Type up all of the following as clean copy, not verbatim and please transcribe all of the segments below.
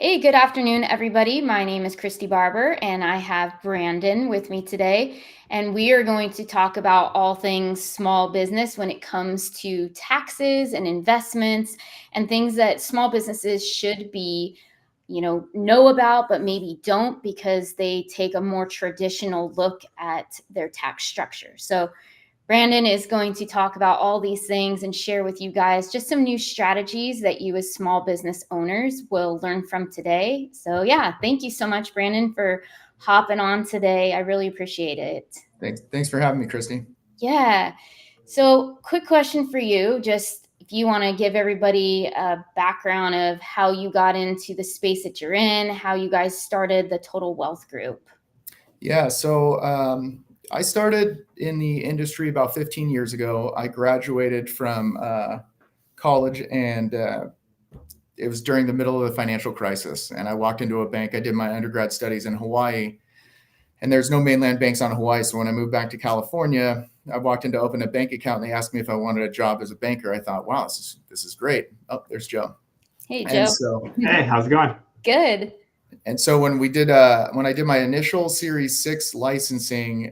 Hey, good afternoon, everybody. My name is Christy Barber, and I have Brandon with me today. And we are going to talk about all things small business when it comes to taxes and investments and things that small businesses should be, know about, but maybe don't because they take a more traditional look at their tax structure. So, Brandon is going to talk about all these things and share with you guys just some new strategies that you as small business owners will learn from today. So yeah, thank you so much, Brandon, for hopping on today. I really appreciate it. Thanks for having me, Christy. Yeah. So quick question for you, just if you want to give everybody a background of how you got into the space that you're in, how you guys started the Total Wealth Group. Yeah, I started in the industry about 15 years ago. I graduated from college, and it was during the middle of the financial crisis. And I walked into a bank. I did my undergrad studies in Hawaii, and there's no mainland banks on Hawaii. So when I moved back to California, I walked in to open a bank account, and they asked me if I wanted a job as a banker. I thought, wow, this is great. Oh, there's Joe. Hey, And Joe. so Hey, how's it going? Good. And so when I did my initial Series 6 licensing,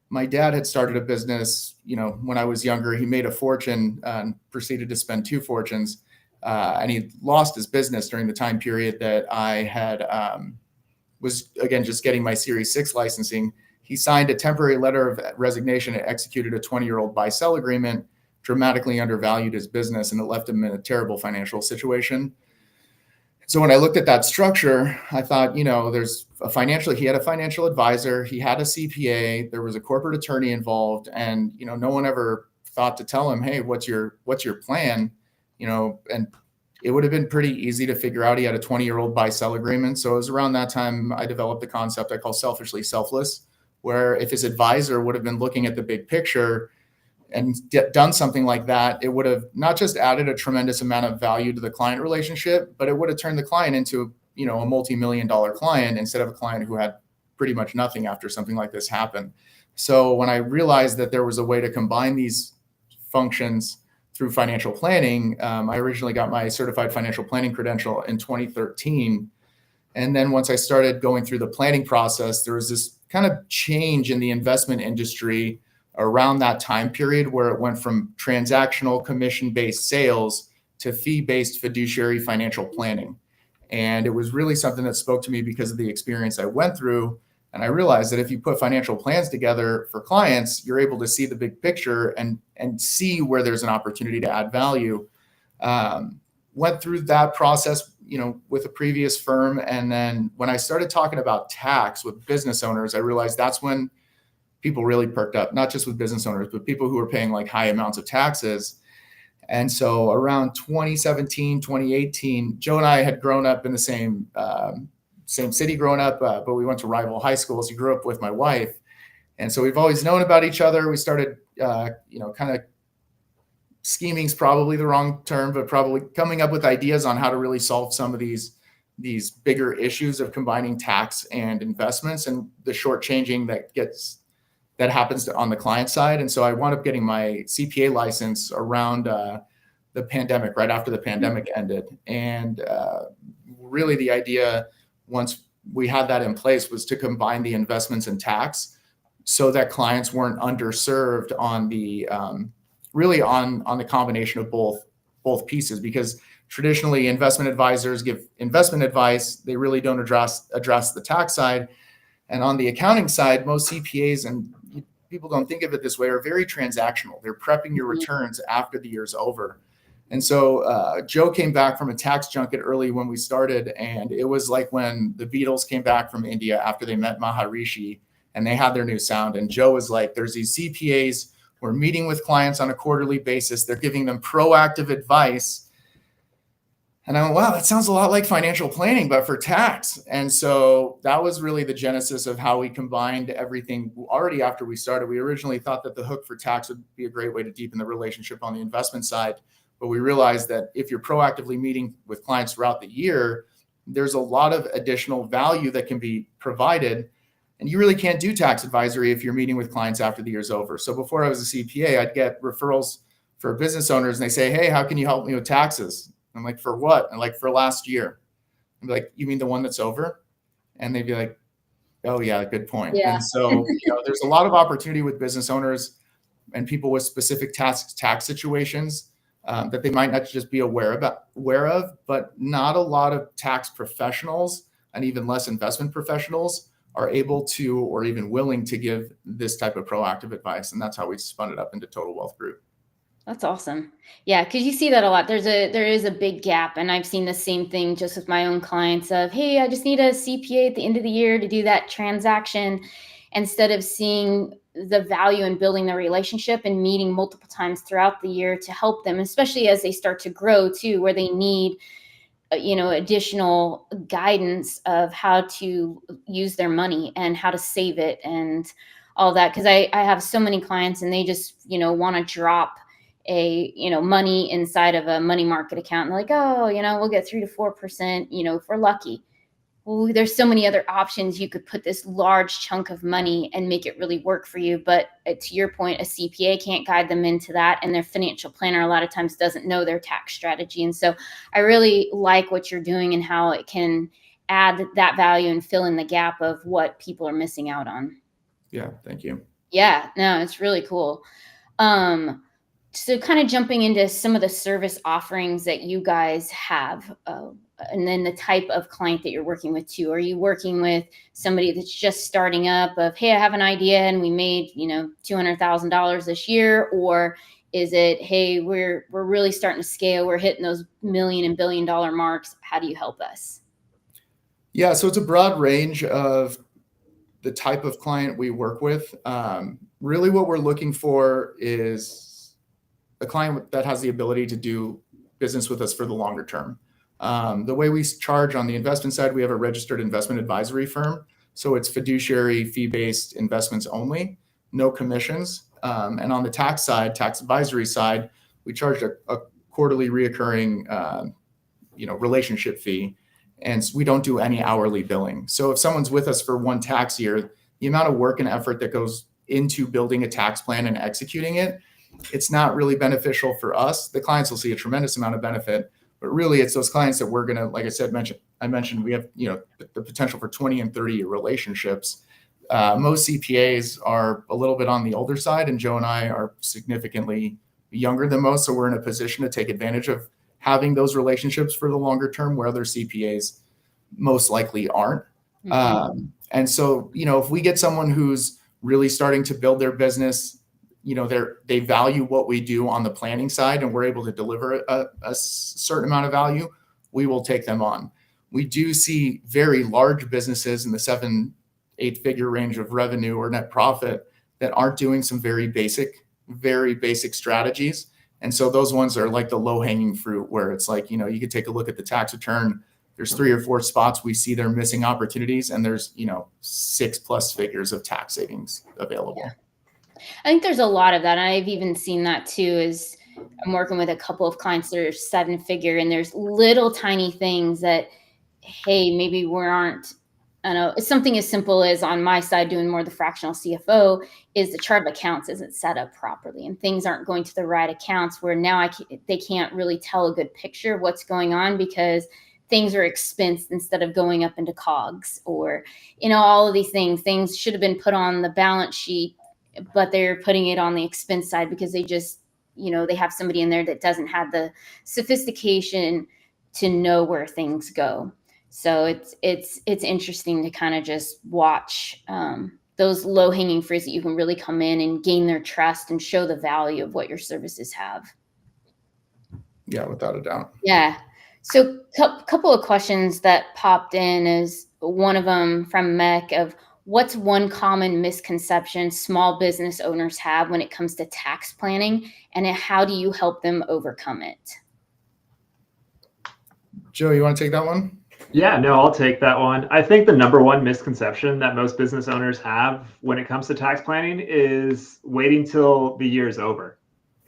my dad had started a business. When I was younger, he made a fortune and proceeded to spend two fortunes, and he lost his business during the time period that I had was again just getting my Series 6 licensing. He signed a temporary letter of resignation and executed a 20-year-old buy-sell agreement, dramatically undervalued his business, and it left him in a terrible financial situation. So when I looked at that structure, I thought, he had a financial advisor, he had a CPA, there was a corporate attorney involved, and no one ever thought to tell him, hey, what's your plan? And it would have been pretty easy to figure out. He had a 20-year-old buy-sell agreement. So it was around that time I developed the concept I call selfishly selfless, where if his advisor would have been looking at the big picture and done something like that, it would have not just added a tremendous amount of value to the client relationship, but it would have turned the client into, a multi-million-dollar client instead of a client who had pretty much nothing after something like this happened. So when I realized that there was a way to combine these functions through financial planning, I originally got my certified financial planning credential in 2013. And then once I started going through the planning process, there was this kind of change in the investment industry around that time period where it went from transactional commission-based sales to fee-based fiduciary financial planning. And it was really something that spoke to me because of the experience I went through. And I realized that if you put financial plans together for clients, you're able to see the big picture and see where there's an opportunity to add value. Went through that process, with a previous firm. And then when I started talking about tax with business owners, I realized that's when people really perked up, not just with business owners, but people who were paying like high amounts of taxes. And so around 2017, 2018, Joe and I had grown up in the same city growing up, but we went to rival high schools. He grew up with my wife. And so we've always known about each other. We started, kind of scheming's probably the wrong term, but probably coming up with ideas on how to really solve some of these bigger issues of combining tax and investments and the shortchanging that happens on the client side. And so I wound up getting my CPA license around the pandemic, right after the pandemic ended. And really the idea, once we had that in place, was to combine the investments and tax so that clients weren't underserved on the really on the combination of both pieces. Because traditionally investment advisors give investment advice, they really don't address the tax side. And on the accounting side, most CPAs, and people don't think of it this way, are very transactional. They're prepping your returns after the year's over. And so Joe came back from a tax junket early when we started, and it was like when the Beatles came back from India after they met Maharishi and they had their new sound. And Joe was like, there's these CPAs, we're meeting with clients on a quarterly basis. They're giving them proactive advice. And I went, wow, that sounds a lot like financial planning, but for tax. And so that was really the genesis of how we combined everything. Already after we started, we originally thought that the hook for tax would be a great way to deepen the relationship on the investment side. But we realized that if you're proactively meeting with clients throughout the year, there's a lot of additional value that can be provided. And you really can't do tax advisory if you're meeting with clients after the year's over. So before I was a CPA, I'd get referrals for business owners, and they say, hey, how can you help me with taxes? I'm like, for what? And like, for last year. I'm like, you mean the one that's over? And they'd be like, oh yeah, good point. Yeah. And so, there's a lot of opportunity with business owners and people with specific tax situations that they might not just be aware of, but not a lot of tax professionals and even less investment professionals are able to or even willing to give this type of proactive advice. And that's how we spun it up into Total Wealth Group. That's awesome. Yeah, because you see that a lot. There is a big gap, and I've seen the same thing just with my own clients of, hey, I just need a CPA at the end of the year to do that transaction, instead of seeing the value in building the relationship and meeting multiple times throughout the year to help them, especially as they start to grow too, where they need additional guidance of how to use their money and how to save it and all that. Because I have so many clients and they just want to drop money inside of a money market account, and they're like, oh, we'll get 3 to 4%, if we're lucky. Well, there's so many other options. You could put this large chunk of money and make it really work for you. But to your point, a CPA can't guide them into that. And their financial planner a lot of times doesn't know their tax strategy. And so I really like what you're doing and how it can add that value and fill in the gap of what people are missing out on. Yeah, thank you. Yeah, no, it's really cool. So kind of jumping into some of the service offerings that you guys have, and then the type of client that you're working with too. Are you working with somebody that's just starting up of, hey, I have an idea and we made, $200,000 this year? Or is it, hey, we're really starting to scale, we're hitting those million and billion dollar marks. How do you help us? Yeah, so it's a broad range of the type of client we work with. Really what we're looking for is a client that has the ability to do business with us for the longer term. The way we charge on the investment side, we have a registered investment advisory firm. So it's fiduciary fee-based investments only, no commissions. And on the tax side, tax advisory side, we charge a quarterly reoccurring, relationship fee. And we don't do any hourly billing. So if someone's with us for one tax year, the amount of work and effort that goes into building a tax plan and executing it, it's not really beneficial for us. The clients will see a tremendous amount of benefit, but really it's those clients that we're going to, like I mentioned, we have, the potential for 20 and 30-year relationships. Most CPAs are a little bit on the older side, and Joe and I are significantly younger than most. So we're in a position to take advantage of having those relationships for the longer term where other CPAs most likely aren't. Mm-hmm. And so, if we get someone who's really starting to build their business, they value what we do on the planning side, and we're able to deliver a certain amount of value, we will take them on. We do see very large businesses in the 7-8 figure range of revenue or net profit that aren't doing some very basic strategies. And so those ones are like the low hanging fruit, where it's like, you could take a look at the tax return. There's 3 or 4 spots we see they're missing opportunities, and there's, 6+ figures of tax savings available. Yeah. I think there's a lot of that. And I've even seen that too, is I'm working with a couple of clients that are 7-figure, and there's little tiny things that, hey, maybe we aren't, I don't know, it's something as simple as on my side doing more of the fractional CFO is the chart of accounts isn't set up properly and things aren't going to the right accounts, where now they can't really tell a good picture of what's going on because things are expensed instead of going up into COGS, or, all of these things should have been put on the balance sheet, but they're putting it on the expense side because they just, they have somebody in there that doesn't have the sophistication to know where things go. So it's interesting to kind of just watch those low hanging fruits that you can really come in and gain their trust and show the value of what your services have. Yeah, without a doubt. Yeah. So couple of questions that popped in is one of them from Mech of, what's one common misconception small business owners have when it comes to tax planning, and how do you help them overcome it? Joe, you want to take that one? Yeah, no, I'll take that one. I think the number one misconception that most business owners have when it comes to tax planning is waiting till the year is over.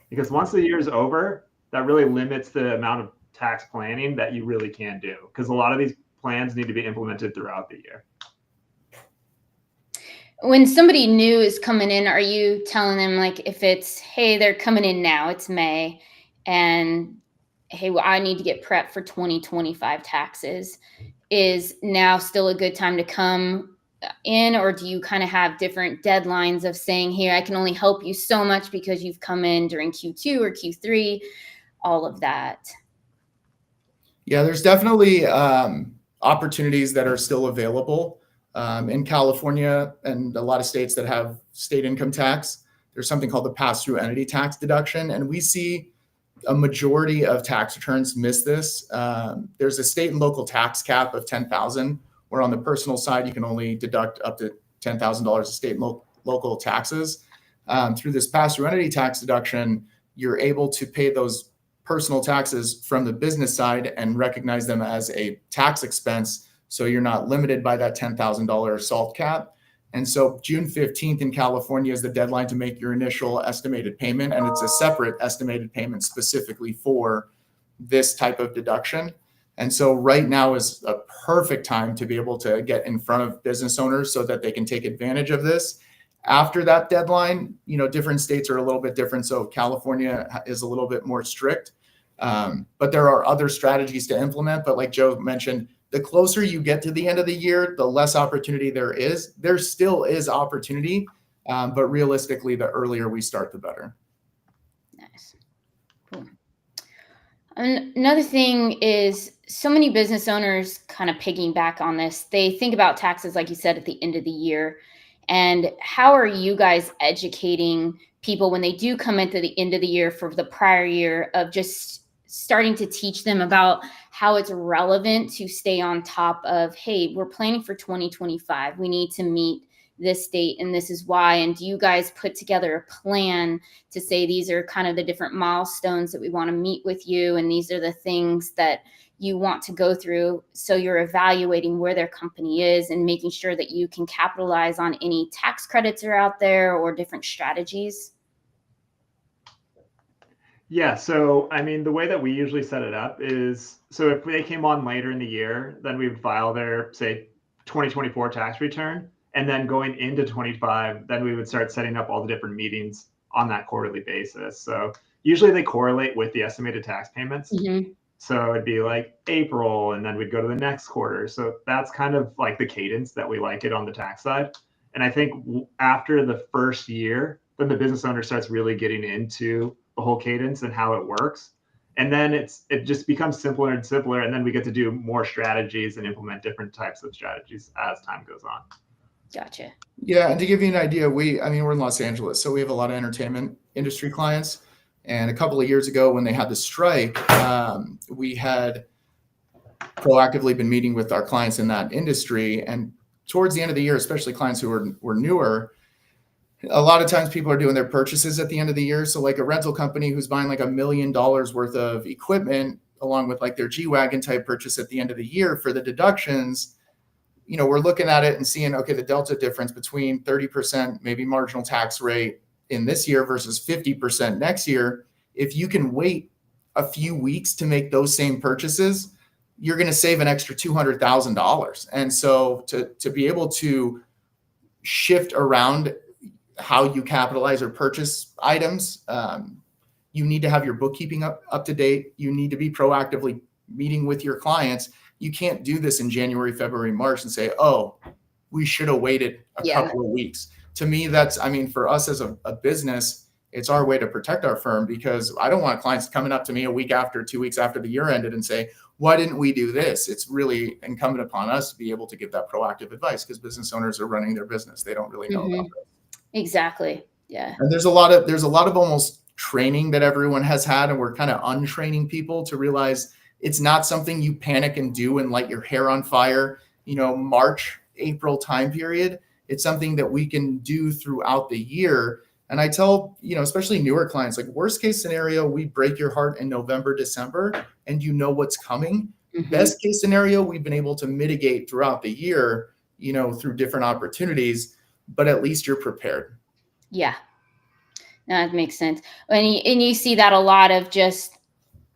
Because once the year is over, that really limits the amount of tax planning that you really can do, because a lot of these plans need to be implemented throughout the year. When somebody new is coming in, are you telling them, like, if it's, hey, they're coming in now, it's May, and hey, well, I need to get prepped for 2025 taxes, is now still a good time to come in, or do you kind of have different deadlines of saying, here, I can only help you so much because you've come in during Q2 or Q3, all of that? Yeah, there's definitely opportunities that are still available in California and a lot of states that have state income tax. There's something called the pass-through entity tax deduction, and we see a majority of tax returns miss this. There's a state and local tax cap of $10,000, where on the personal side you can only deduct up to $10,000 of state and local taxes. Through this pass-through entity tax deduction, you're able to pay those personal taxes from the business side and recognize them as a tax expense, so you're not limited by that $10,000 SALT cap. And so June 15th in California is the deadline to make your initial estimated payment, and it's a separate estimated payment specifically for this type of deduction. And so right now is a perfect time to be able to get in front of business owners so that they can take advantage of this. After that deadline, different states are a little bit different. So California is a little bit more strict, but there are other strategies to implement. But like Joe mentioned, the closer you get to the end of the year, the less opportunity there is. There still is opportunity, but realistically, the earlier we start, the better. Nice. Cool. Another thing is, so many business owners kind of piggyback on this. They think about taxes, like you said, at the end of the year. And how are you guys educating people when they do come into the end of the year for the prior year, of just starting to teach them about how it's relevant to stay on top of, hey, we're planning for 2025. We need to meet this date, and this is why. And do you guys put together a plan to say, these are kind of the different milestones that we want to meet with you, and these are the things that you want to go through? So you're evaluating where their company is and making sure that you can capitalize on any tax credits that are out there or different strategies. Yeah, so I mean, the way that we usually set it up is, so if they came on later in the year, then we would file their, say, 2024 tax return. And then going into 25, then we would start setting up all the different meetings on that quarterly basis. So usually they correlate with the estimated tax payments. Mm-hmm. So it'd be like April, and then we'd go to the next quarter. So that's kind of like the cadence that we like it on the tax side. And I think after the first year, then the business owner starts really getting into the whole cadence and how it works. And then it just becomes simpler and simpler. And then we get to do more strategies and implement different types of strategies as time goes on. Gotcha. Yeah, and to give you an idea, we're in Los Angeles, so we have a lot of entertainment industry clients. And a couple of years ago, when they had the strike, we had proactively been meeting with our clients in that industry. And towards the end of the year, especially clients who were newer, a lot of times people are doing their purchases at the end of the year. So like a rental company who's buying like $1 million worth of equipment, along with like their G-Wagon type purchase at the end of the year, for the deductions, we're looking at it and seeing, okay, the delta difference between 30% maybe marginal tax rate in this year versus 50% next year. If you can wait a few weeks to make those same purchases, you're going to save an extra $200,000. And so to be able to shift around how you capitalize or purchase items, you need to have your bookkeeping up to date. You need to be proactively meeting with your clients. You can't do this in January, February, March and say, oh, we should have waited a couple of weeks. To me, for us as a business, it's our way to protect our firm, because I don't want clients coming up to me a week after, 2 weeks after the year ended and say, why didn't we do this? It's really incumbent upon us to be able to give that proactive advice, because business owners are running their business. They don't really know about this. Exactly. Yeah. And there's a lot of almost training that everyone has had, and we're kind of untraining people to realize it's not something you panic and do and light your hair on fire, March, April time period. It's something that we can do throughout the year. And I tell, especially newer clients, like, worst case scenario, we break your heart in November, December, and what's coming. Mm-hmm. Best case scenario, we've been able to mitigate throughout the year, through different opportunities, but at least you're prepared. Yeah. No, that makes sense. And you see that a lot of just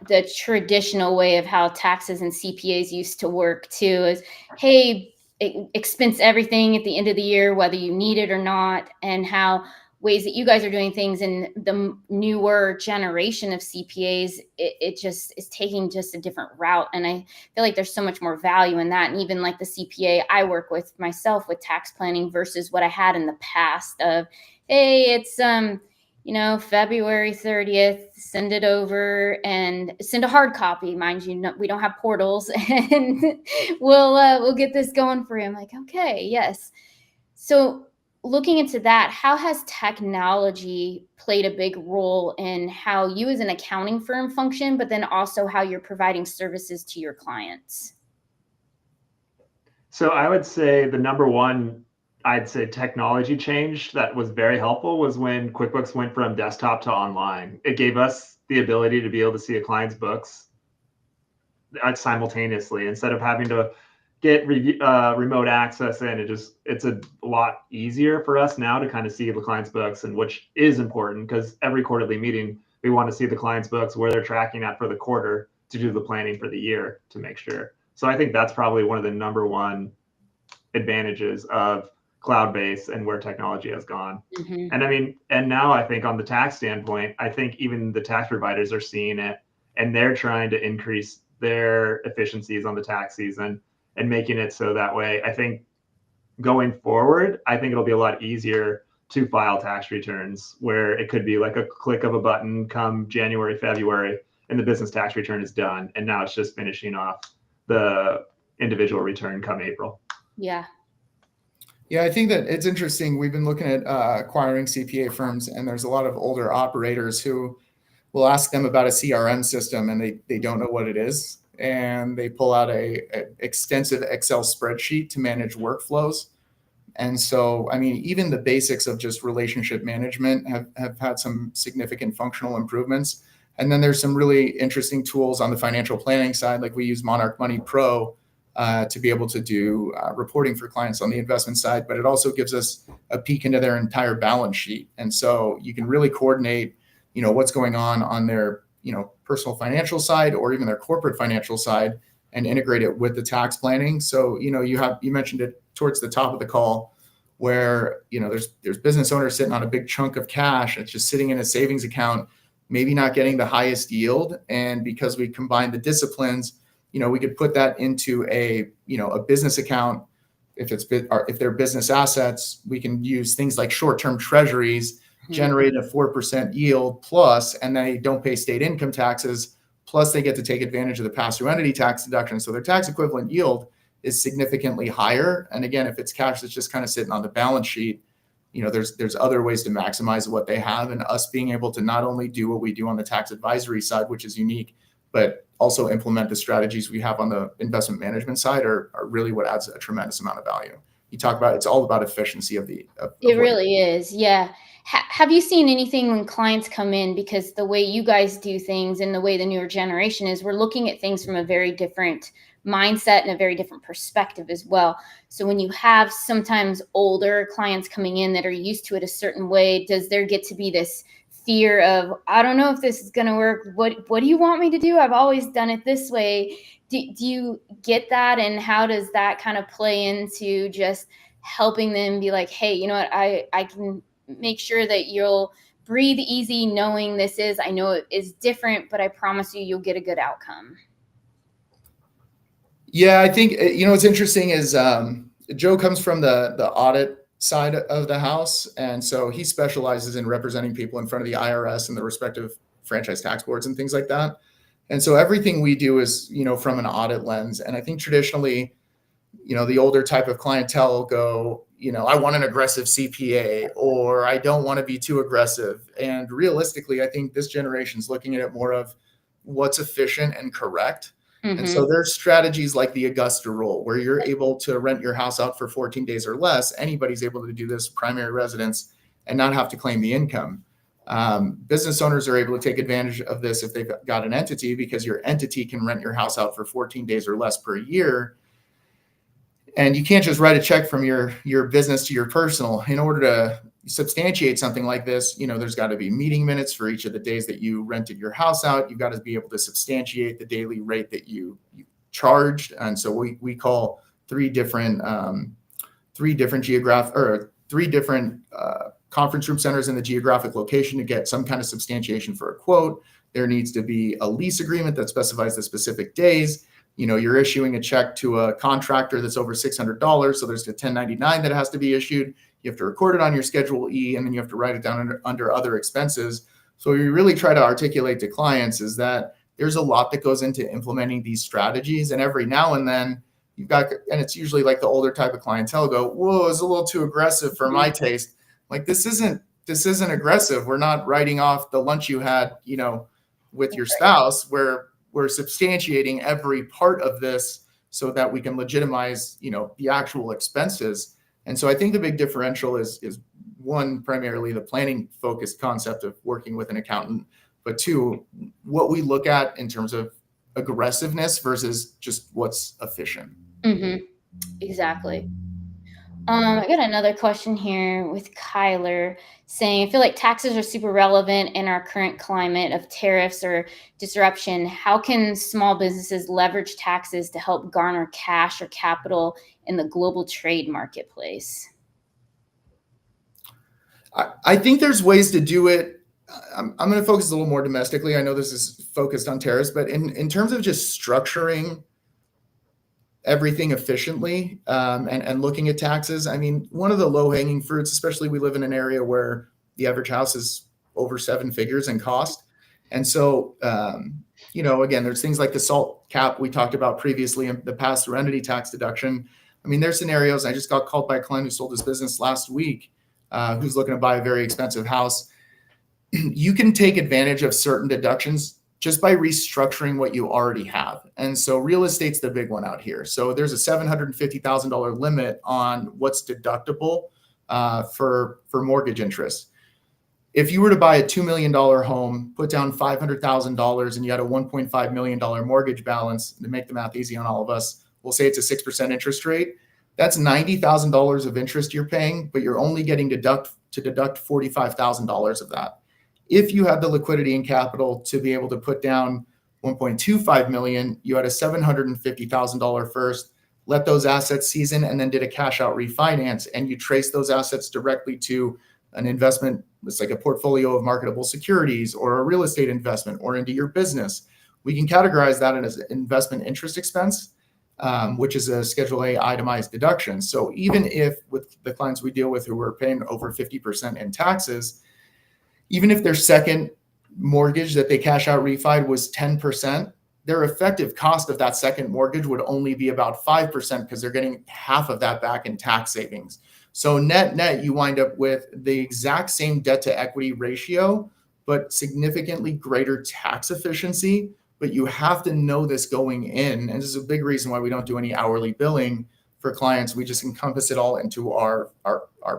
the traditional way of how taxes and CPAs used to work too, is, hey, expense everything at the end of the year, whether you need it or not, and how ways that you guys are doing things, and the newer generation of CPAs, it just is taking just a different route. And I feel like there's so much more value in that. And even like the CPA I work with myself with tax planning versus what I had in the past of, hey, it's February 30th, send it over and send a hard copy. Mind you, we don't have portals, and we'll get this going for you. I'm like, okay, yes. So looking into that, how has technology played a big role in how you as an accounting firm function, but then also how you're providing services to your clients? So I would say the number one, I'd say technology change that was very helpful was when QuickBooks went from desktop to online. It gave us the ability to be able to see a client's books simultaneously instead of having to get remote access in. It's a lot easier for us now to kind of see the client's books, and which is important because every quarterly meeting we want to see the client's books, where they're tracking at for the quarter to do the planning for the year to make sure. So I think that's probably one of the number one advantages of cloud-based and where technology has gone. Mm-hmm. And I mean, and now I think on the tax standpoint, I think even the tax providers are seeing it, and they're trying to increase their efficiencies on the tax season and making it so that way. I think going forward, I think it'll be a lot easier to file tax returns, where it could be like a click of a button come January, February, and the business tax return is done. And now it's just finishing off the individual return come April. Yeah. Yeah, I think that it's interesting. We've been looking at acquiring CPA firms, and there's a lot of older operators who will ask them about a CRM system, and they don't know what it is. And they pull out a extensive Excel spreadsheet to manage workflows. And so, I mean, even the basics of just relationship management have had some significant functional improvements. And then there's some really interesting tools on the financial planning side, like we use Monarch Money Pro to be able to do reporting for clients on the investment side, but it also gives us a peek into their entire balance sheet. And so you can really coordinate, what's going on their, personal financial side or even their corporate financial side, and integrate it with the tax planning. So, you mentioned it towards the top of the call, where, there's business owners sitting on a big chunk of cash. It's just sitting in a savings account, maybe not getting the highest yield. And because we combine the disciplines, we could put that into a business account. If they're business assets, we can use things like short-term treasuries, generate a 4% yield plus, and they don't pay state income taxes. Plus they get to take advantage of the pass-through entity tax deduction. So their tax equivalent yield is significantly higher. And again, if it's cash that's just kind of sitting on the balance sheet, there's other ways to maximize what they have, and us being able to not only do what we do on the tax advisory side, which is unique, but also implement the strategies we have on the investment management side are really what adds a tremendous amount of value. You talk about, it's all about efficiency of it really is. Yeah. Have you seen anything when clients come in, because the way you guys do things and the way the newer generation is, we're looking at things from a very different mindset and a very different perspective as well. So when you have sometimes older clients coming in that are used to it a certain way, does there get to be this fear of, I don't know if this is going to work. What do you want me to do? I've always done it this way. Do you get that? And how does that kind of play into just helping them be like, hey, you know what, I can make sure that you'll breathe easy knowing I know it is different, but I promise you'll get a good outcome. Yeah, I think, what's interesting is Joe comes from the audit side of the house. And so he specializes in representing people in front of the IRS and the respective franchise tax boards and things like that. And so everything we do is, from an audit lens. And I think traditionally, the older type of clientele go, I want an aggressive CPA, or I don't want to be too aggressive. And realistically, I think this generation's looking at it more of what's efficient and correct. Mm-hmm. And so there's strategies like the Augusta rule, where you're able to rent your house out for 14 days or less. Anybody's able to do this, primary residence, and not have to claim the income. Business owners are able to take advantage of this if they've got an entity, because your entity can rent your house out for 14 days or less per year. And you can't just write a check from your business to your personal. In order to substantiate something like this, there's got to be meeting minutes for each of the days that you rented your house out. You've got to be able to substantiate the daily rate that you charged. And so we call three different conference room centers in the geographic location to get some kind of substantiation for a quote. There needs to be a lease agreement that specifies the specific days. You're issuing a check to a contractor that's over $600. So there's a 1099 that has to be issued. You have to record it on your Schedule E, and then you have to write it down under other expenses. So what we really try to articulate to clients is that there's a lot that goes into implementing these strategies. And every now and then you've got, and it's usually like the older type of clientele go, whoa, it's a little too aggressive for my taste. Like, this isn't aggressive. We're not writing off the lunch you had, with your spouse. We're substantiating every part of this so that we can legitimize, the actual expenses. And so I think the big differential is one, primarily the planning focused concept of working with an accountant, but two, what we look at in terms of aggressiveness versus just what's efficient. Mm-hmm. Exactly. I got another question here with Kyler saying, I feel like taxes are super relevant in our current climate of tariffs or disruption. How can small businesses leverage taxes to help garner cash or capital in the global trade marketplace? I think there's ways to do it. I'm going to focus a little more domestically. I know this is focused on tariffs, but in terms of just structuring everything efficiently and looking at taxes, I mean, one of the low-hanging fruits, especially we live in an area where the average house is over 7 figures in cost. And so, again, there's things like the SALT cap we talked about previously, and the pass-through entity tax deduction. I mean, there's scenarios. I just got called by a client who sold his business last week, who's looking to buy a very expensive house. You can take advantage of certain deductions just by restructuring what you already have. And so real estate's the big one out here. So there's a $750,000 limit on what's deductible for mortgage interest. If you were to buy a $2 million home, put down $500,000, and you had a $1.5 million mortgage balance, to make the math easy on all of us, we'll say it's a 6% interest rate. That's $90,000 of interest you're paying, but you're only getting to deduct $45,000 of that. If you had the liquidity and capital to be able to put down $1.25 million, you had a $750,000 first, let those assets season, and then did a cash out refinance, and you trace those assets directly to an investment. It's like a portfolio of marketable securities or a real estate investment or into your business. We can categorize that as an investment interest expense, which is a Schedule A itemized deduction. So even if with the clients we deal with who are paying over 50% in taxes, even if their second mortgage that they cash out refied was 10%, their effective cost of that second mortgage would only be about 5% because they're getting half of that back in tax savings. So net, you wind up with the exact same debt to equity ratio, but significantly greater tax efficiency. But you have to know this going in. And this is a big reason why we don't do any hourly billing for clients. We just encompass it all into our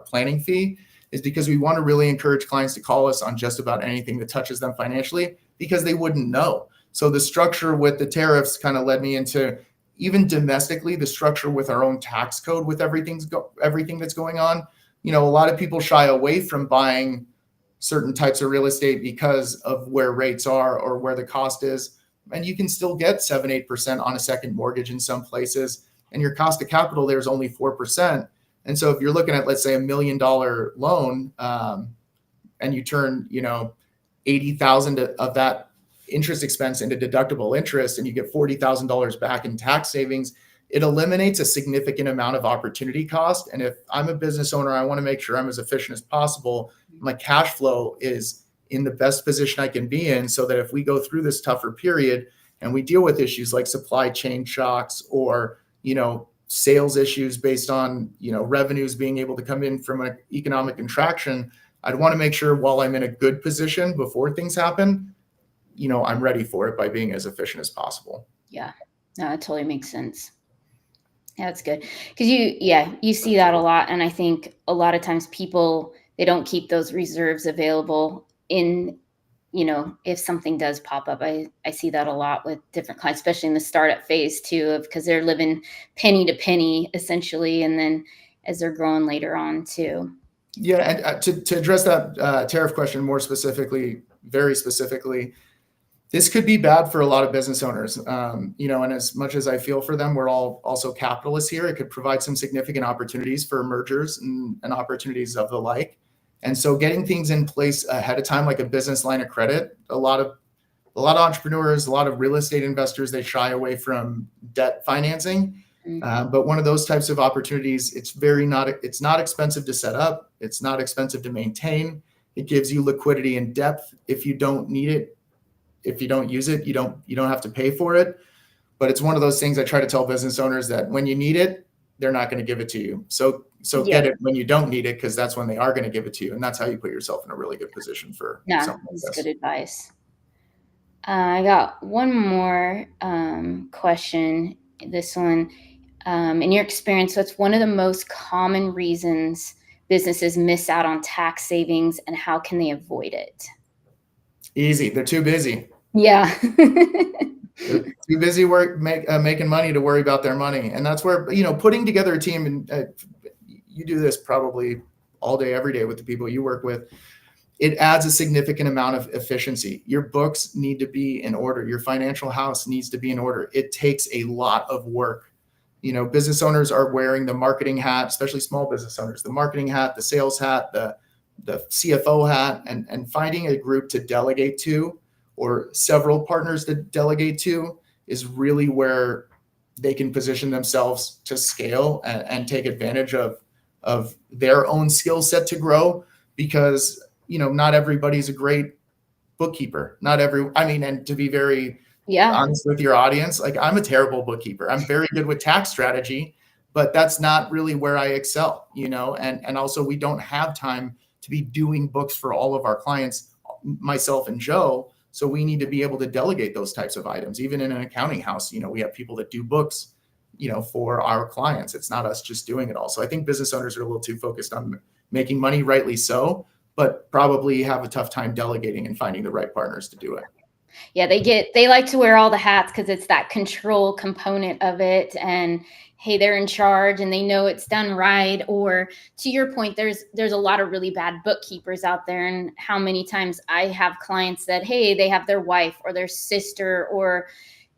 planning fee, is because we want to really encourage clients to call us on just about anything that touches them financially, because they wouldn't know. So the structure with the tariffs kind of led me into, even domestically, the structure with our own tax code with everything that's going on. A lot of people shy away from buying certain types of real estate because of where rates are or where the cost is. And you can still get 7-8% on a second mortgage in some places, and your cost of capital there is only 4%. And so if you're looking at, let's say, $1 million loan, and you turn, $80,000 of that interest expense into deductible interest, and you get $40,000 back in tax savings, it eliminates a significant amount of opportunity cost. And if I'm a business owner, I want to make sure I'm as efficient as possible. My cash flow is in the best position I can be in, so that if we go through this tougher period and we deal with issues like supply chain shocks or, sales issues based on, revenues being able to come in from an economic contraction, I'd want to make sure while I'm in a good position before things happen, I'm ready for it by being as efficient as possible. Yeah, no, it totally makes sense. Yeah, that's good. Because you see that a lot. And I think a lot of times people, they don't keep those reserves available in, if something does pop up. I see that a lot with different clients, especially in the startup phase too, because they're living penny to penny essentially. And then as they're growing later on too. Yeah. And to address that tariff question more specifically, very specifically, this could be bad for a lot of business owners. And as much as I feel for them, we're all also capitalists here. It could provide some significant opportunities for mergers and opportunities of the like. And so getting things in place ahead of time, like a business line of credit, a lot of entrepreneurs, a lot of real estate investors, they shy away from debt financing. But one of those types of opportunities, it's not expensive to set up. It's not expensive to maintain. It gives you liquidity and depth. If you don't need it, if you don't use it, you don't have to pay for it. But it's one of those things I try to tell business owners that when you need it, they're not going to give it to you. So get it when you don't need it, because that's when they are going to give it to you. And that's how you put yourself in a really good position for something like that's this. good advice. I got one more question. This one, in your experience, what's one of the most common reasons businesses miss out on tax savings, and how can they avoid it? Easy. They're too busy. Yeah. They're too busy making money to worry about their money. And that's where, putting together a team, and you do this probably all day, every day with the people you work with, it adds a significant amount of efficiency. Your books need to be in order. Your financial house needs to be in order. It takes a lot of work. Business owners are wearing the marketing hat, especially small business owners, the marketing hat, the sales hat, the CFO hat, and finding a group to delegate to, or several partners to delegate to, is really where they can position themselves to scale and take advantage of their own skill set to grow. Because not everybody's a great bookkeeper. And to be very honest with your audience, like, I'm a terrible bookkeeper. I'm very good with tax strategy, but that's not really where I excel, and also we don't have time to be doing books for all of our clients, myself and Joe. So we need to be able to delegate those types of items. Even in an accounting house, we have people that do books, for our clients. It's not us just doing it all. So I think business owners are a little too focused on making money, rightly so, but probably have a tough time delegating and finding the right partners to do it. Yeah, they like to wear all the hats because it's that control component of it. And hey, they're in charge and they know it's done right. Or to your point, there's a lot of really bad bookkeepers out there. And how many times I have clients that, hey, they have their wife or their sister or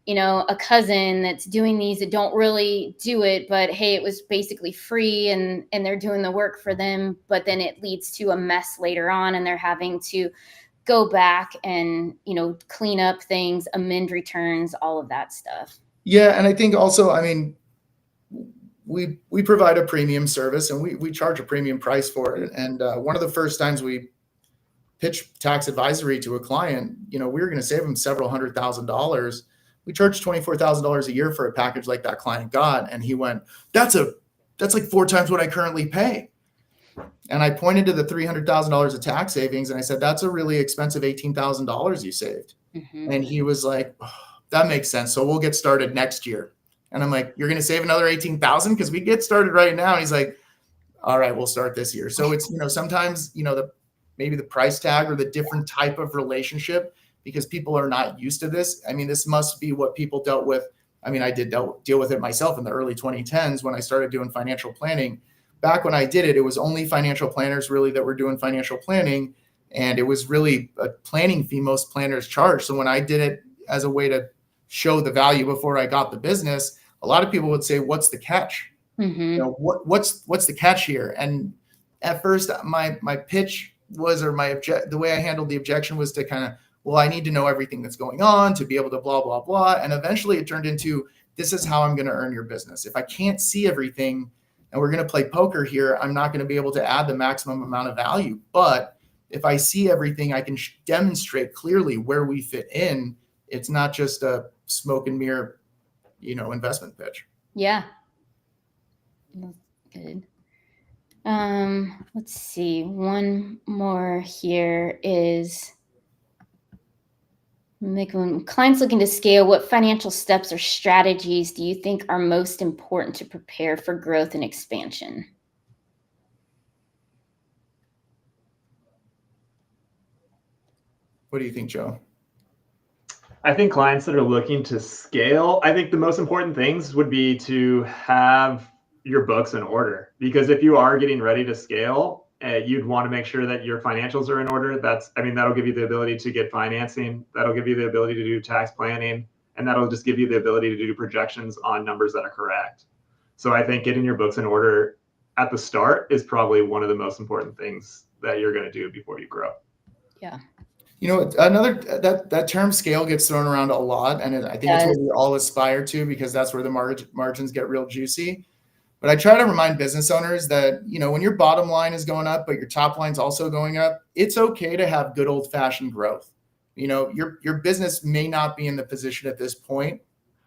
a cousin that's doing these that don't really do it, but hey, it was basically free and they're doing the work for them. But then it leads to a mess later on, and they're having to go back and, clean up things, amend returns, all of that stuff. Yeah. And I think also, we provide a premium service, and we charge a premium price for it. And one of the first times we pitched tax advisory to a client, we were going to save them several $100,000. We charged $24,000 a year for a package like that client got. And he went, that's like 4 times what I currently pay. And I pointed to the $300,000 of tax savings, and I said, that's a really expensive $18,000 you saved. Mm-hmm. And he was like, oh, that makes sense. So we'll get started next year. And I'm like, you're going to save another $18,000 because we get started right now. And he's like, all right, we'll start this year. So it's, sometimes, maybe the price tag or the different type of relationship, because people are not used to this. This must be what people dealt with. I did deal with it myself in the early 2010s when I started doing financial planning. Back when I did it, it was only financial planners really that were doing financial planning. And it was really a planning fee most planners charged. So when I did it as a way to show the value before I got the business, a lot of people would say, what's the catch? Mm-hmm. What's the catch here? And at first my pitch was, or the way I handled the objection was to kind of, well, I need to know everything that's going on to be able to blah, blah, blah. And eventually it turned into, this is how I'm going to earn your business. If I can't see everything and we're going to play poker here, I'm not going to be able to add the maximum amount of value. But if I see everything, I can demonstrate clearly where we fit in. It's not just a smoke and mirror, investment pitch. Yeah. Good. Let's see. One more here is, when clients looking to scale, what financial steps or strategies do you think are most important to prepare for growth and expansion? What do you think, Joe? I think clients that are looking to scale, I think the most important things would be to have your books in order. Because if you are getting ready to scale, you'd want to make sure that your financials are in order. That'll give you the ability to get financing. That'll give you the ability to do tax planning. And that'll just give you the ability to do projections on numbers that are correct. So I think getting your books in order at the start is probably one of the most important things that you're going to do before you grow. Yeah. You know, that term scale gets thrown around a lot, and I think it's what we all aspire to, because that's where the margins get real juicy. But I try to remind business owners that, you know, when your bottom line is going up, but your top line's also going up, it's okay to have good old fashioned growth. You know, your business may not be in the position at this point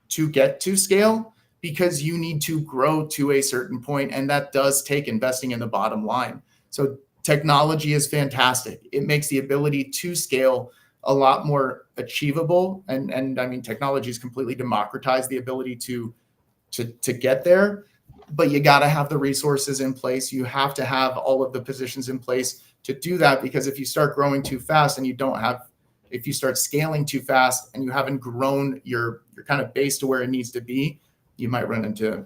to get to scale, because you need to grow to a certain point, and that does take investing in the bottom line. So technology is fantastic. It makes the ability to scale a lot more achievable. And I mean, technology has completely democratized the ability to get there, but you got to have the resources in place. You have to have all of the positions in place to do that, because if you start growing too fast and if you start scaling too fast and you haven't grown your kind of base to where it needs to be, you might run into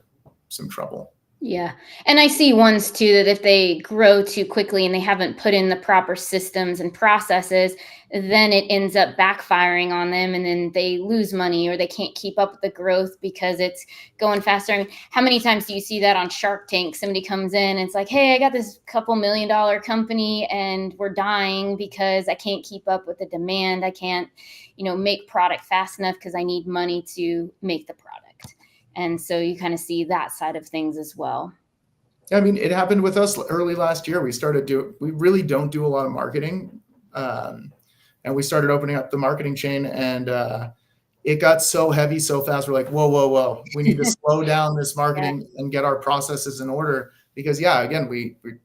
some trouble. Yeah. And I see ones too that if they grow too quickly and they haven't put in the proper systems and processes, then it ends up backfiring on them, and then they lose money or they can't keep up with the growth because it's going faster. I mean, how many times do you see that on Shark Tank? Somebody comes in and it's like, hey, I got this couple $1 million company and we're dying because I can't keep up with the demand. I can't, make product fast enough because I need money to make the product. And so you kind of see that side of things as well. I mean, it happened with us early last year. We really don't do a lot of marketing. And we started opening up the marketing chain, and it got so heavy so fast. We're like, whoa. We need to slow down this marketing and get our processes in order, because again,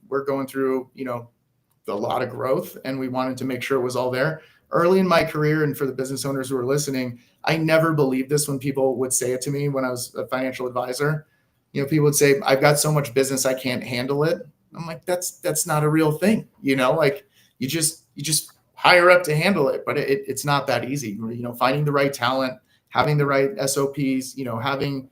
we're going through, a lot of growth, and we wanted to make sure it was all there. Early in my career, and for the business owners who are listening, I never believed this when people would say it to me when I was a financial advisor. People would say, I've got so much business, I can't handle it. I'm like, that's not a real thing. Like you just hire up to handle it, but it's not that easy. Finding the right talent, having the right SOPs, having,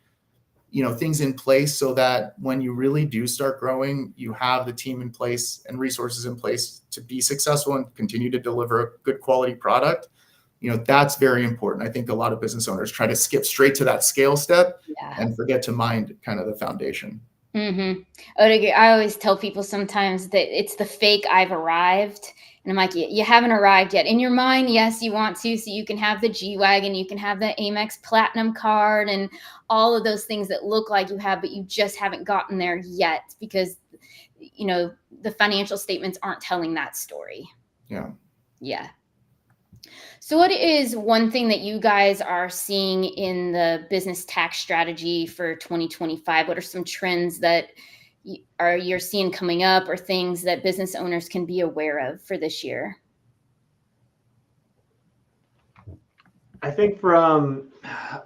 things in place so that when you really do start growing, you have the team in place and resources in place to be successful and continue to deliver a good quality product. That's very important. I think a lot of business owners try to skip straight to that scale step and forget to mind kind of the foundation. Mm-hmm. I always tell people sometimes that it's the fake I've arrived. And I'm like, you haven't arrived yet. In your mind, yes, you want to, so you can have the G-Wagon, you can have the Amex Platinum card and all of those things that look like you have, but you just haven't gotten there yet because, the financial statements aren't telling that story. Yeah. So what is one thing that you guys are seeing in the business tax strategy for 2025? What are some trends that you're seeing coming up, or things that business owners can be aware of for this year? I think from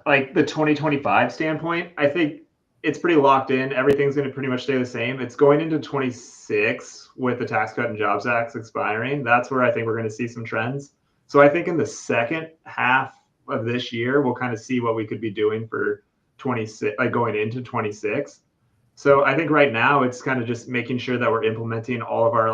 like the 2025 standpoint, I think it's pretty locked in. Everything's going to pretty much stay the same. It's going into 26 with the Tax Cut and Jobs Act expiring. That's where I think we're going to see some trends. So I think in the second half of this year, we'll kind of see what we could be doing for 26, like going into 26. So I think right now it's kind of just making sure that we're implementing all of our,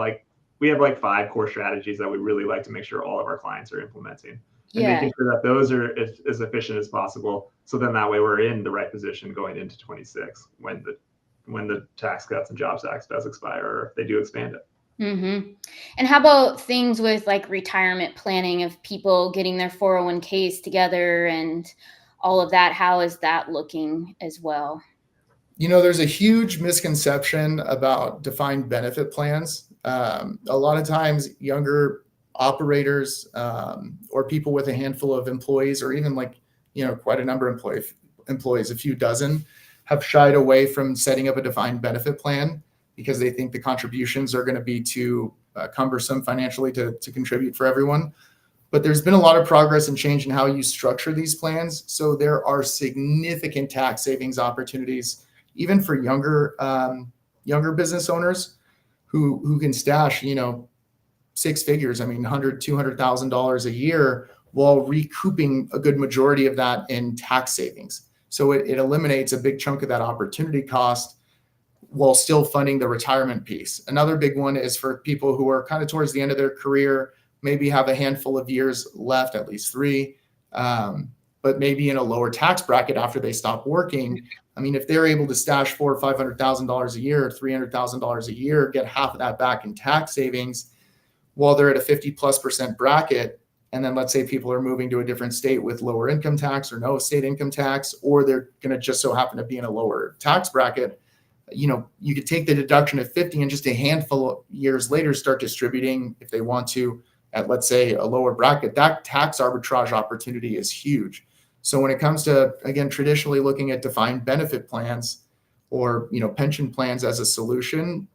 we have 5 core strategies that we really like to make sure all of our clients are implementing. And making sure that those are as efficient as possible. So then that way we're in the right position going into 26 when the Tax Cuts and Jobs Act does expire, or if they do expand it. Mm-hmm. And how about things with retirement planning, of people getting their 401ks together and all of that? How is that looking as well? There's a huge misconception about defined benefit plans. A lot of times younger operators or people with a handful of employees, or even quite a number of employees, a few dozen, have shied away from setting up a defined benefit plan because they think the contributions are going to be too cumbersome financially to contribute for everyone. But there's been a lot of progress and change in how you structure these plans. So there are significant tax savings opportunities, even for younger business owners who can stash, 6 figures. I mean, $100,000, $200,000 a year, while recouping a good majority of that in tax savings. So it eliminates a big chunk of that opportunity cost while still funding the retirement piece. Another big one is for people who are kind of towards the end of their career, maybe have a handful of years left, at least 3, but maybe in a lower tax bracket after they stop working. I mean, if they're able to stash $400,000 or $500,000 a year, or $300,000 a year, get half of that back in tax savings, while they're at a 50+% bracket. And then let's say people are moving to a different state with lower income tax or no state income tax, or they're going to just so happen to be in a lower tax bracket. You could take the deduction at 50 and just a handful of years later start distributing if they want to at, let's say, a lower bracket. That tax arbitrage opportunity is huge. So when it comes to, again, traditionally looking at defined benefit plans or, pension plans as a solution,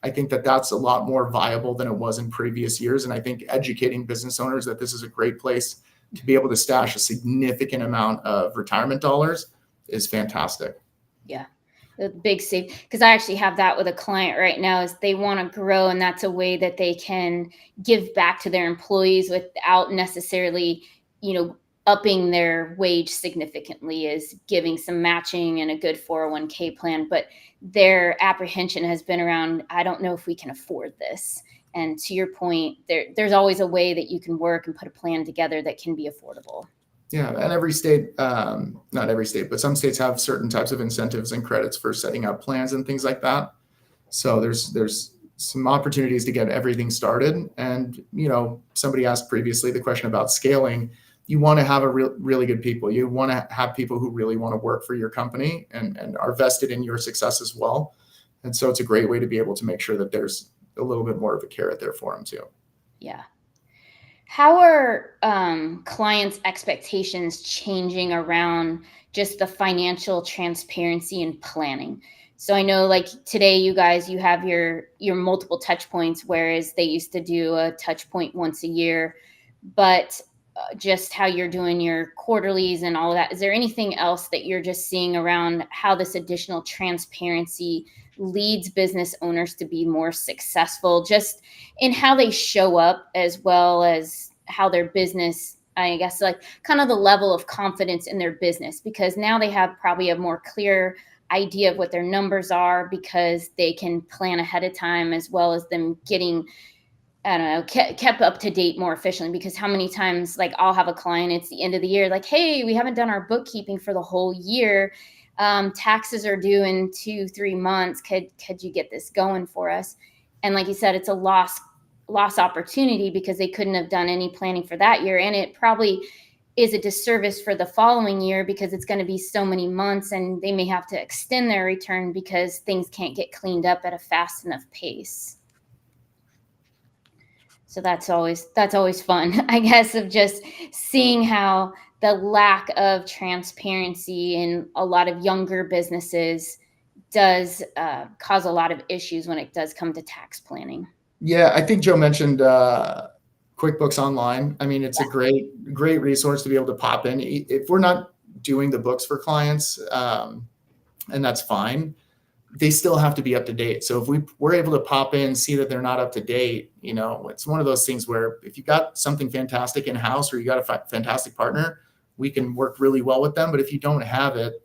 I think that that's a lot more viable than it was in previous years. And I think educating business owners that this is a great place to be able to stash a significant amount of retirement dollars is fantastic. Yeah. The big save, because I actually have that with a client right now, is they want to grow, and that's a way that they can give back to their employees without necessarily, upping their wage significantly, is giving some matching and a good 401k plan. But their apprehension has been around, I don't know if we can afford this. And to your point, there's always a way that you can work and put a plan together that can be affordable. Yeah, and every state, not every state, but some states have certain types of incentives and credits for setting up plans and things like that. So there's some opportunities to get everything started. And, somebody asked previously the question about scaling. You want to have really good people. You want to have people who really want to work for your company and are vested in your success as well. And so it's a great way to be able to make sure that there's a little bit more of a carrot there for them too. Yeah. How are clients' expectations changing around just the financial transparency and planning? So I know, like today, you have your multiple touch points, whereas they used to do a touch point once a year. But just how you're doing your quarterlies and all of that, is there anything else that you're just seeing around how this additional transparency leads business owners to be more successful, just in how they show up, as well as how their business, I guess, like kind of the level of confidence in their business, because now they have probably a more clear idea of what their numbers are, because they can plan ahead of time, as well as them getting, I don't know, kept up to date more efficiently. Because how many times, like, I'll have a client, it's the end of the year, like, hey, we haven't done our bookkeeping for the whole year. Taxes are due in 2-3 months. Could you get this going for us? And like you said, it's a loss opportunity, because they couldn't have done any planning for that year. And it probably is a disservice for the following year, because it's going to be so many months, and they may have to extend their return because things can't get cleaned up at a fast enough pace. So that's always fun, I guess, of just seeing how the lack of transparency in a lot of younger businesses does cause a lot of issues when it does come to tax planning. Yeah, I think Joe mentioned QuickBooks Online. I mean, it's a great resource to be able to pop in. If we're not doing the books for clients, and that's fine, they still have to be up to date. So if we're able to pop in, see that they're not up to date, it's one of those things where if you got something fantastic in house, or you got a fantastic partner, we can work really well with them. But if you don't have it,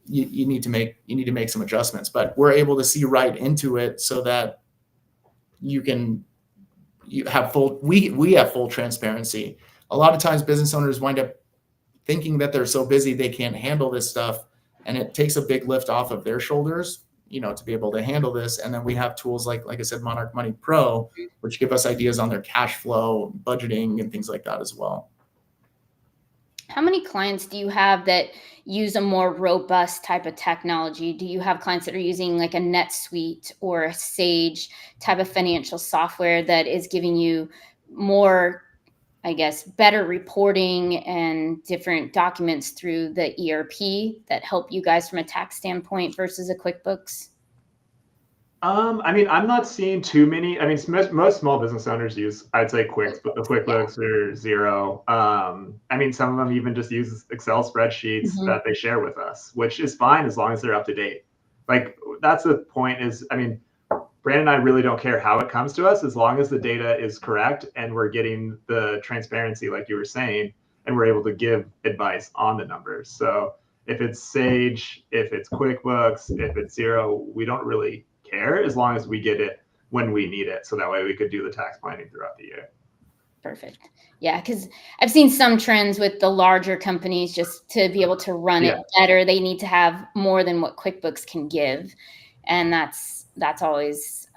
you need to make some adjustments. But we're able to see right into it, so that we have full transparency. A lot of times business owners wind up thinking that they're so busy they can't handle this stuff, and it takes a big lift off of their shoulders, to be able to handle this. And then we have tools like I said, Monarch Money Pro, which give us ideas on their cash flow, budgeting, and things like that as well. How many clients do you have that use a more robust type of technology? Do you have clients that are using like a NetSuite or a Sage type of financial software that is giving you more, I guess, better reporting and different documents through the ERP that help you guys from a tax standpoint versus a QuickBooks? I mean, I'm not seeing too many. I mean, most small business owners use, I'd say, QuickBooks or Xero. I mean, some of them even just use Excel spreadsheets that they share with us, which is fine as long as they're up to date. Like, that's the point. I mean, Brandon and I really don't care how it comes to us, as long as the data is correct and we're getting the transparency, like you were saying, and we're able to give advice on the numbers. So if it's Sage, if it's QuickBooks, if it's Xero, we don't really care, as long as we get it when we need it. So that way we could do the tax planning throughout the year. Perfect. Yeah, because I've seen some trends with the larger companies, just to be able to run it better, they need to have more than what QuickBooks can give. And that's always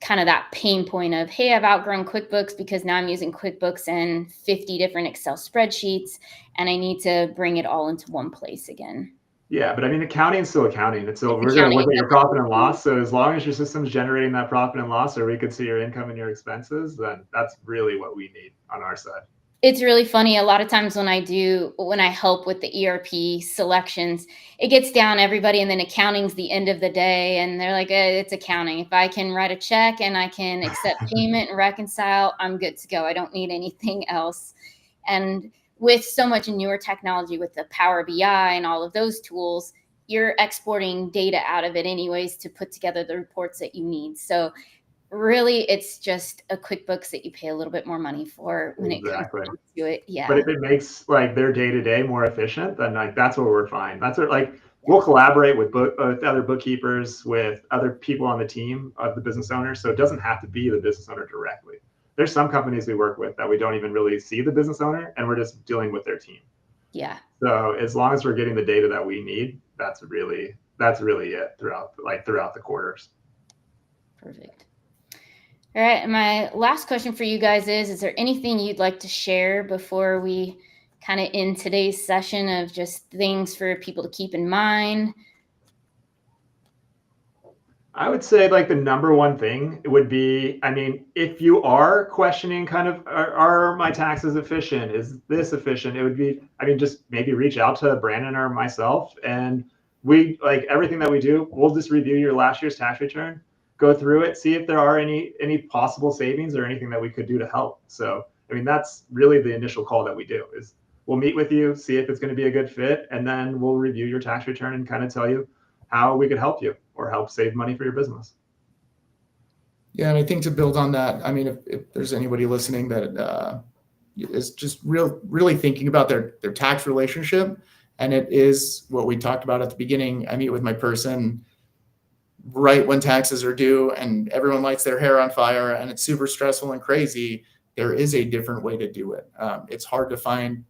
kind of that pain point of, hey, I've outgrown QuickBooks because now I'm using QuickBooks and 50 different Excel spreadsheets, and I need to bring it all into one place again. Yeah, but I mean, accounting is still accounting. It's still, we're going to look at your profit and loss. So as long as your system's generating that profit and loss, or we could see your income and your expenses, then that's really what we need on our side. It's really funny. A lot of times when I help with the ERP selections, it gets down everybody, and then accounting's the end of the day, and they're like, it's accounting. If I can write a check and I can accept payment and reconcile, I'm good to go. I don't need anything else. And with so much newer technology, with the Power BI and all of those tools, you're exporting data out of it anyways to put together the reports that you need. So really, it's just a QuickBooks that you pay a little bit more money for when it comes to it. Yeah. But if it makes like their day-to-day more efficient, then like that's what we're fine. That's what, like, we'll collaborate with other bookkeepers, with other people on the team of the business owner. So it doesn't have to be the business owner directly. There's some companies we work with that we don't even really see the business owner, and we're just dealing with their team. Yeah. So as long as we're getting the data that we need, that's really it throughout the quarters. Perfect. All right. And my last question for you guys is there anything you'd like to share before we kind of end today's session of just things for people to keep in mind? I would say like the number one thing would be, I mean, if you are questioning kind of, are my taxes efficient? Is this efficient? It would be, I mean, just maybe reach out to Brandon or myself, and we, like, everything that we do, we'll just review your last year's tax return, go through it, see if there are any possible savings or anything that we could do to help. So, I mean, that's really the initial call that we do, is we'll meet with you, see if it's going to be a good fit, and then we'll review your tax return and kind of tell you how we could help you or help save money for your business. Yeah, and I think to build on that, I mean, if there's anybody listening that is just really thinking about their tax relationship, and it is what we talked about at the beginning. I meet with my person right when taxes are due, and everyone lights their hair on fire, and it's super stressful and crazy. There is a different way to do it. It's hard to find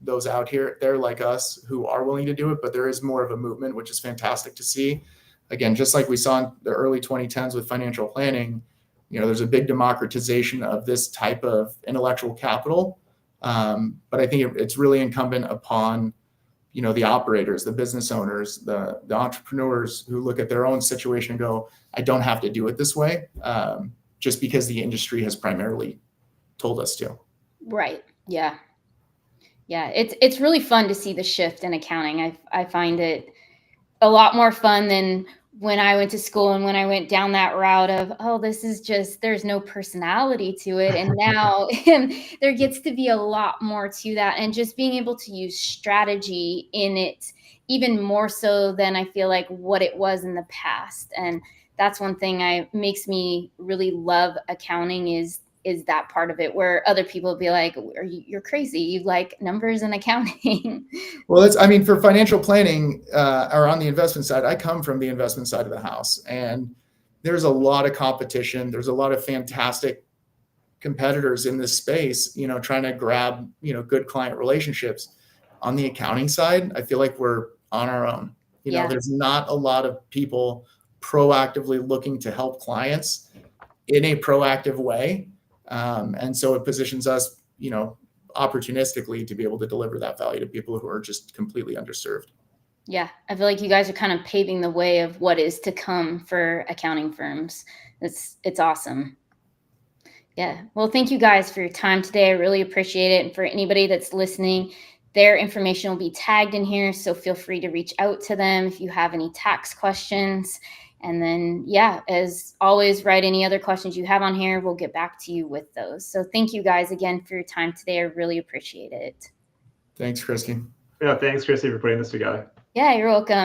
those out there like us who are willing to do it, but there is more of a movement, which is fantastic to see. Again, just like we saw in the early 2010s with financial planning, there's a big democratization of this type of intellectual capital. But I think it's really incumbent upon, the operators, the business owners, the entrepreneurs who look at their own situation and go, I don't have to do it this way, just because the industry has primarily told us to. Right. Yeah. Yeah. It's really fun to see the shift in accounting. I find it a lot more fun than when I went to school and when I went down that route of, this is just, there's no personality to it. And now there gets to be a lot more to that, and just being able to use strategy in it even more so than I feel like what it was in the past. And that's one thing makes me really love accounting is that part of it, where other people be like, you're crazy, you like numbers and accounting. Well, for financial planning or on the investment side, I come from the investment side of the house, and there's a lot of competition. There's a lot of fantastic competitors in this space, trying to grab, good client relationships. On the accounting side, I feel like we're on our own. There's not a lot of people proactively looking to help clients in a proactive way. And so it positions us, opportunistically to be able to deliver that value to people who are just completely underserved. Yeah. I feel like you guys are kind of paving the way of what is to come for accounting firms. It's awesome. Yeah. Well, thank you guys for your time today. I really appreciate it. And for anybody that's listening, their information will be tagged in here, so feel free to reach out to them if you have any tax questions. And then, as always, write any other questions you have on here. We'll get back to you with those. So thank you guys again for your time today. I really appreciate it. Thanks, Christy. Yeah, thanks, Christy, for putting this together. Yeah, you're welcome.